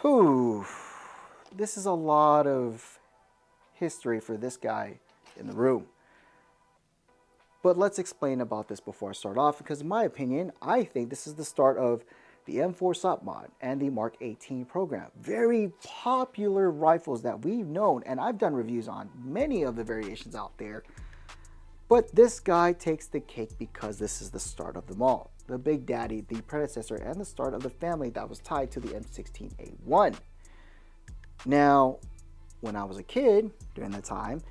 Whew, this is a lot of history for this guy in the room. But let's explain about this before I start off, because in my opinion, I think this is the start of the M4 SOP mod and the Mark 18 program. Very popular rifles that we've known, and I've done reviews on many of the variations out there. But this guy takes the cake because this is the start of them all. The Big Daddy, the predecessor, and the start of the family that was tied to the M16A1. Now, when I was a kid, during that time,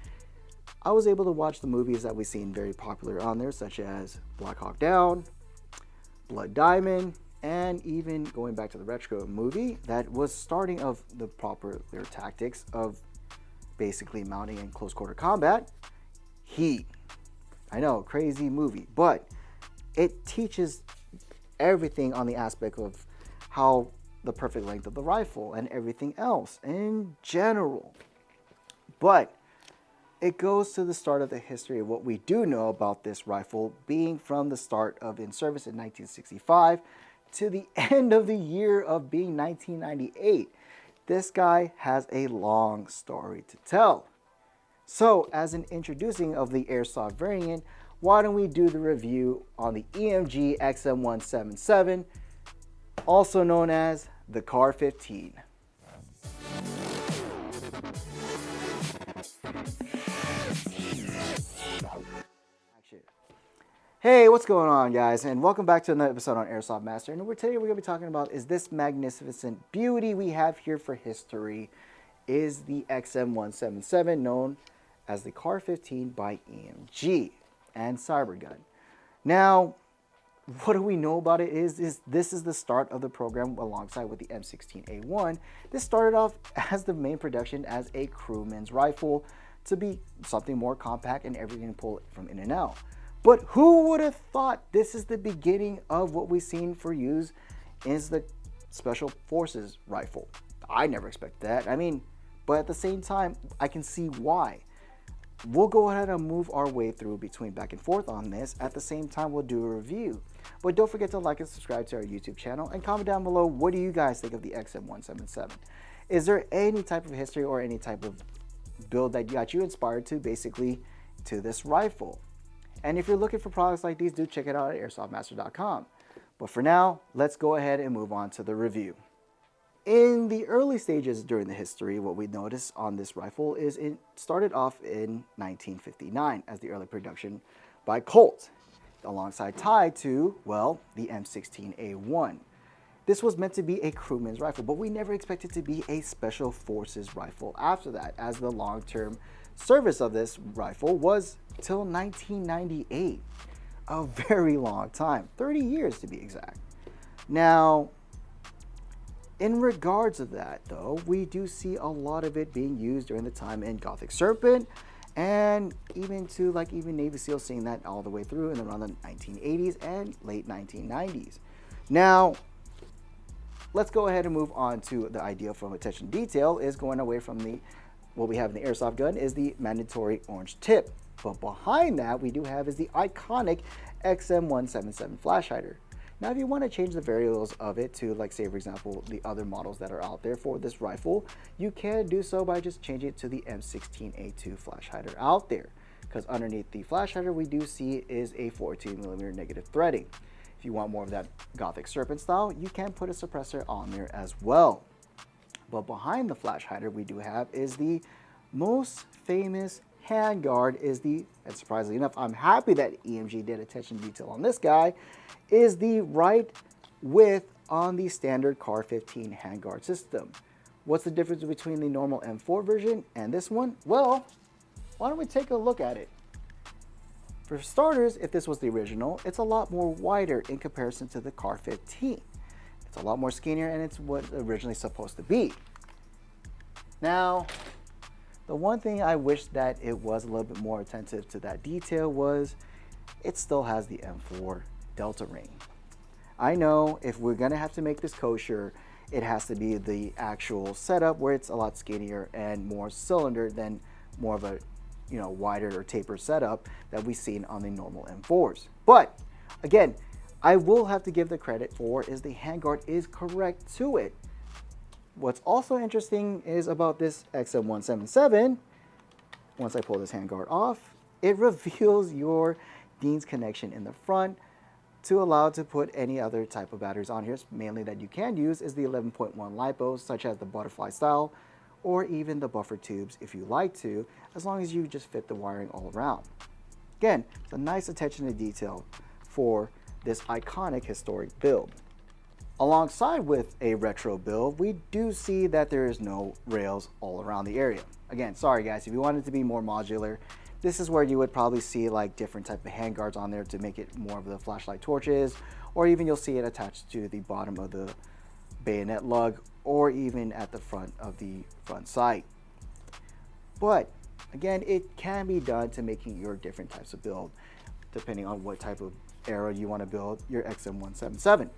I was able to watch the movies that we've seen very popular on there, such as Black Hawk Down, Blood Diamond, and even going back to the retro movie that was starting of the popular tactics of basically mounting in close quarter combat, Heat. I know, crazy movie, but it teaches everything on the aspect of how the perfect length of the rifle and everything else in general. But it goes to the start of the history of what we do know about this rifle being from the start of in service in 1965 to the end of the year of being 1998. This guy has a long story to tell. So as an introducing of the Airsoft variant, why don't we do the review on the EMG XM177, also known as the Car-15. Hey, what's going on, guys, and welcome back to another episode on Airsoft Master. And today we're going to be talking about is this magnificent beauty we have here for history is the XM177, known as the Car-15 by EMG and Cybergun. Now, what do we know about it is this is the start of the program alongside with the M16A1. This started off as the main production as a crewman's rifle to be something more compact and everything to pull it from in and out. But who would have thought this is the beginning of what we've seen for use is the Special Forces rifle? I never expected that. I mean, but at the same time, I can see why. We'll go ahead and move our way through between back and forth on this. At the same time, we'll do a review. But don't forget to like and subscribe to our YouTube channel and comment down below, what do you guys think of the XM177? Is there any type of history or any type of build that got you inspired to basically to this rifle? And if you're looking for products like these, do check it out at airsoftmaster.com. But for now, let's go ahead and move on to the review. In the early stages during the history, what we notice on this rifle is it started off in 1959 as the early production by Colt, alongside tied to, well, the M16A1. This was meant to be a crewman's rifle, but we never expected it to be a Special Forces rifle after that, as the long-term service of this rifle was till 1998, a very long time, 30 years to be exact. Now, in regards of that though, we do see a lot of it being used during the time in Gothic Serpent, and even to like even Navy SEALs seeing that all the way through in around the 1980s and late 1990s. Now, let's go ahead and move on to the idea from attention detail is going away from the what we have in the Airsoft gun is the mandatory orange tip. But behind that, we do have is the iconic XM177 flash hider. Now, if you want to change the variables of it to, like, say, for example, the other models that are out there for this rifle, you can do so by just changing it to the M16A2 flash hider out there. Because underneath the flash hider, we do see is a 14mm negative threading. If you want more of that Gothic Serpent style, you can put a suppressor on there as well. But behind the flash hider we do have is the most famous handguard is the, and surprisingly enough, I'm happy that EMG did attention detail on this guy, is the right width on the standard Car-15 handguard system. What's the difference between the normal M4 version and this one? Well, why don't we take a look at it? For starters, if this was the original, it's a lot more wider in comparison to the Car-15. It's a lot more skinnier and it's what it's originally supposed to be. Now, the one thing I wish that it was a little bit more attentive to that detail was it still has the M4 Delta ring. I know if we're gonna have to make this kosher, it has to be the actual setup where it's a lot skinnier and more cylinder than more of a, you know, wider or tapered setup that we've seen on the normal M4s. But again, I will have to give the credit for is the handguard is correct to it. What's also interesting is about this XM177, once I pull this handguard off, it reveals your Dean's connection in the front to allow to put any other type of batteries on here. Mainly that you can use is the 11.1 LiPos, such as the butterfly style, or even the buffer tubes if you like to, as long as you just fit the wiring all around. Again, it's a nice attention to detail for this iconic historic build. Alongside with a retro build, we do see that there is no rails all around the area. Again, sorry guys, if you wanted to be more modular, this is where you would probably see like different type of handguards on there to make it more of the flashlight torches, or even you'll see it attached to the bottom of the bayonet lug, or even at the front of the front sight. But again, it can be done to making your different types of build, depending on what type of arrow you want to build your XM177.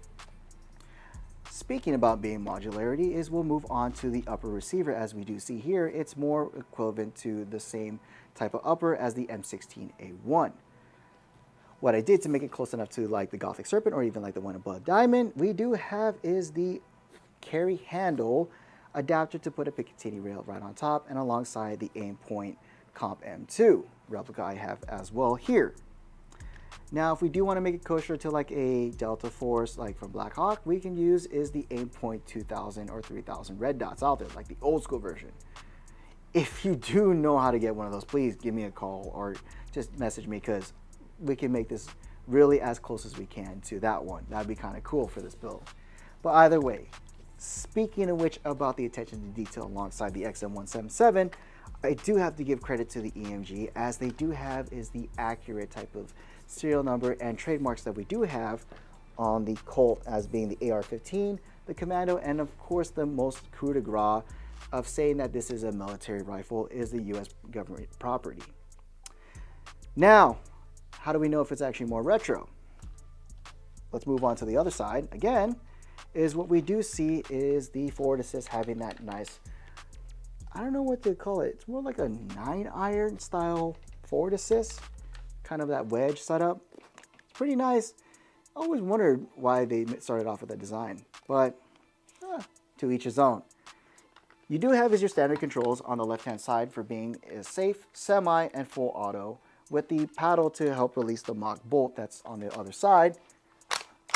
Speaking about being modularity is we'll move on to the upper receiver. As we do see here, it's more equivalent to the same type of upper as the M16A1. What I did to make it close enough to like the Gothic Serpent or even like the one above Diamond, we do have is the carry handle adapter to put a Picatinny rail right on top and alongside the aim point Comp M2 replica I have as well here. Now, if we do want to make it kosher to like a Delta Force, like from Black Hawk, we can use is the Aimpoint 2000 or 3000 red dots out there, like the old school version. If you do know how to get one of those, please give me a call or just message me, because we can make this really as close as we can to that one. That'd be kind of cool for this build. But either way, speaking of which, about the attention to detail alongside the XM177, I do have to give credit to the EMG, as they do have is the accurate type of serial number and trademarks that we do have on the Colt, as being the AR-15, the Commando, and of course the most coup de grace of saying that this is a military rifle is the US government property. Now, how do we know if it's actually more retro? Let's move on to the other side. Again, is what we do see is the forward assist having that nice, I don't know what to call it, it's more like a 9-iron style forward assist, kind of that wedge setup. Pretty nice. I always wondered why they started off with that design, but to each his own. You do have is your standard controls on the left hand side for being a safe, semi, and full auto, with the paddle to help release the mock bolt that's on the other side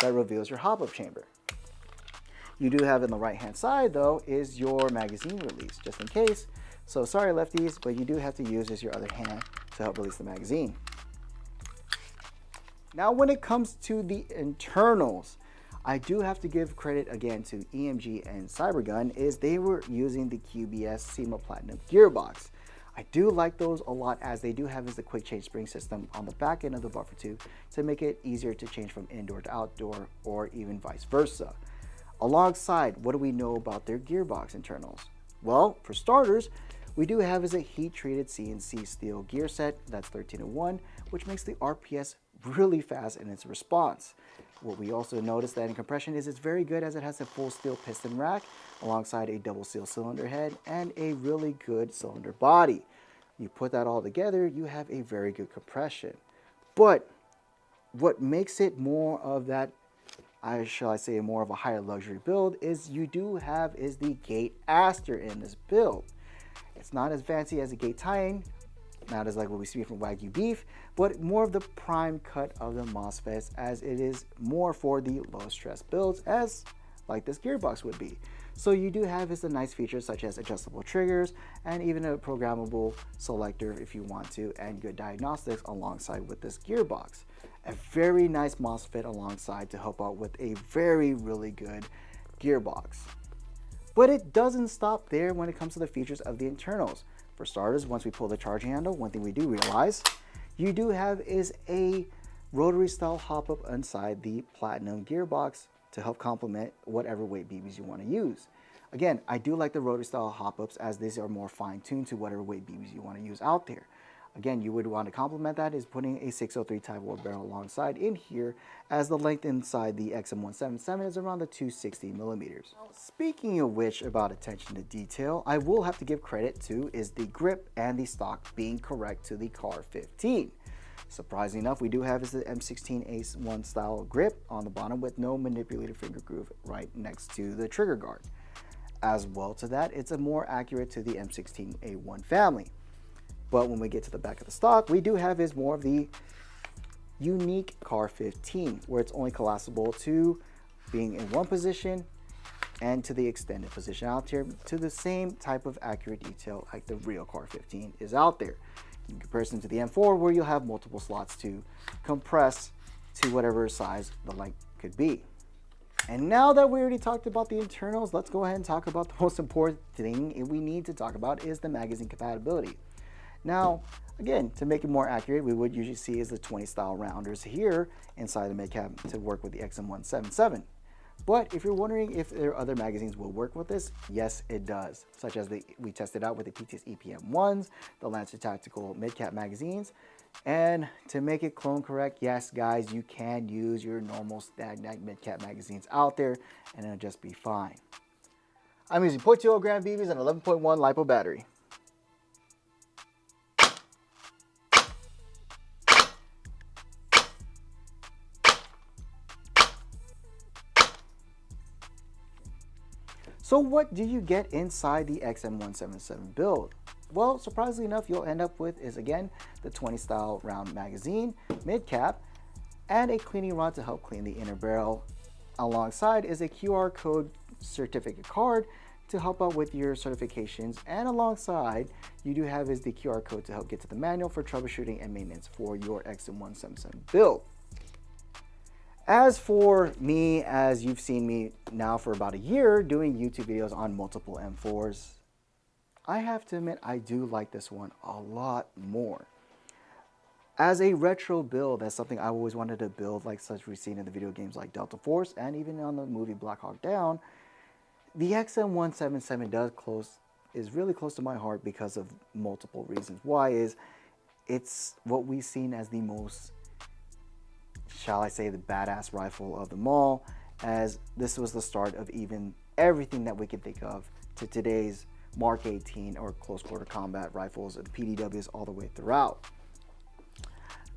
that reveals your hop-up chamber. You do have in the right hand side though is your magazine release, just in case. So sorry lefties, but you do have to use is your other hand to help release the magazine. Now when it comes to the internals, I do have to give credit again to EMG and Cybergun, is they were using the QBS SEMA Platinum gearbox. I do like those a lot, as they do have is the quick change spring system on the back end of the buffer tube to make it easier to change from indoor to outdoor, or even vice versa. Alongside, what do we know about their gearbox internals? Well, for starters, we do have is a heat-treated CNC steel gear set that's 1301, which makes the RPS really fast in its response. What we also noticed that in compression is it's very good, as it has a full steel piston rack alongside a double seal cylinder head and a really good cylinder body. You put that all together, you have a very good compression. But what makes it more of that, shall I say, more of a higher luxury build, is you do have is the gate aster in this build. It's not as fancy as a gate tie-in, not as like what we see from Wagyu beef, but more of the prime cut of the MOSFETs, as it is more for the low stress builds, as like this gearbox would be. So you do have is the nice features such as adjustable triggers and even a programmable selector if you want to, and good diagnostics alongside with this gearbox. A very nice MOSFET alongside to help out with a really good gearbox. But it doesn't stop there when it comes to the features of the internals. For starters, once we pull the charging handle, one thing we do realize, you do have is a rotary style hop-up inside the Platinum gearbox to help complement whatever weight BBs you want to use. Again, I do like the rotary style hop-ups, as these are more fine-tuned to whatever weight BBs you want to use out there. Again, you would want to complement that is putting a 603 Type 4 barrel alongside in here, as the length inside the XM177 is around the 260 millimeters. Speaking of which, about attention to detail, I will have to give credit to is the grip and the stock being correct to the Car-15. Surprisingly enough, we do have is the M16A1 style grip on the bottom with no manipulated finger groove right next to the trigger guard. As well to that, it's a more accurate to the M16A1 family. But when we get to the back of the stock, we do have is more of the unique Car-15, where it's only collapsible to being in one position and to the extended position out here to the same type of accurate detail like the real Car-15 is out there. In comparison to the M4, where you'll have multiple slots to compress to whatever size the light could be. And now that we already talked about the internals, let's go ahead and talk about the most important thing we need to talk about is the magazine compatibility. Now, again, to make it more accurate, we would usually see is the 20 style rounders here inside the mid-cap to work with the XM177. But if you're wondering if there are other magazines will work with this, yes, it does. Such as we tested out with the PTS EPM1s, the Lancer Tactical mid-cap magazines. And to make it clone correct, yes, guys, you can use your normal Stagnac mid-cap magazines out there and it'll just be fine. I'm using 0.20 gram BBs and 11.1 LiPo battery. So what do you get inside the XM177 build? Well, surprisingly enough, you'll end up with is again the 20 style round magazine, mid cap, and a cleaning rod to help clean the inner barrel. Alongside is a QR code certificate card to help out with your certifications, and alongside you do have is the QR code to help get to the manual for troubleshooting and maintenance for your XM177 build. As for me, as you've seen me now for about a year doing YouTube videos on multiple M4s, I have to admit I do like this one a lot more. As a retro build, that's something I always wanted to build, like such we've seen in the video games like Delta Force and even on the movie Black Hawk Down. The XM177 is really close to my heart because of multiple reasons. Why is it's what we've seen as the most, shall I say, the badass rifle of them all, as this was the start of even everything that we can think of to today's Mark 18 or close quarter combat rifles and PDWs all the way throughout.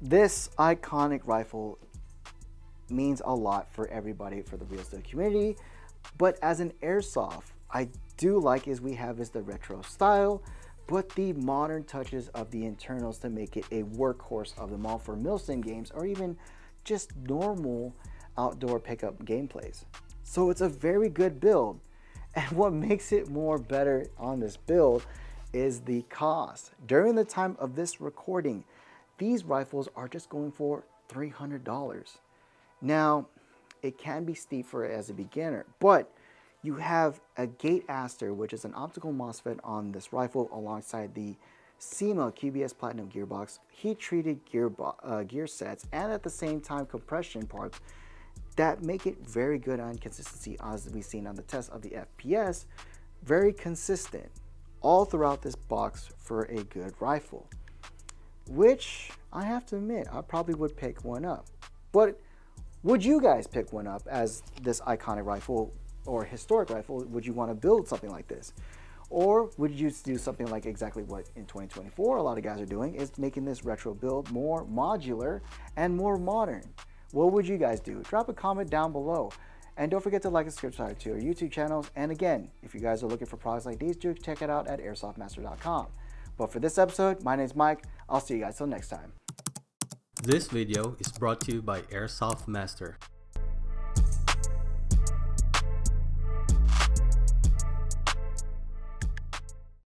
This iconic rifle means a lot for everybody, for the real steel community, but as an airsoft, I do like is we have is the retro style, but the modern touches of the internals to make it a workhorse of them all for milsim games or even just normal outdoor pickup gameplays. So it's a very good build. And what makes it more better on this build is the cost. During the time of this recording, these rifles are just going for $300. Now, it can be steep for as a beginner, but you have a gate aster, which is an optical MOSFET on this rifle alongside the SEMA QBS Platinum gearbox, heat-treated gear sets, and at the same time compression parts that make it very good on consistency, as we've seen on the test of the FPS, very consistent all throughout this box for a good rifle, which I have to admit, I probably would pick one up. But would you guys pick one up as this iconic rifle or historic rifle? Would you want to build something like this? Or would you do something like exactly what in 2024 a lot of guys are doing, is making this retro build more modular and more modern? What would you guys do? Drop a comment down below. And don't forget to like and subscribe to our YouTube channels. And again, if you guys are looking for products like these, do check it out at airsoftmaster.com. But for this episode, my name's Mike. I'll see you guys till next time. This video is brought to you by Airsoft Master.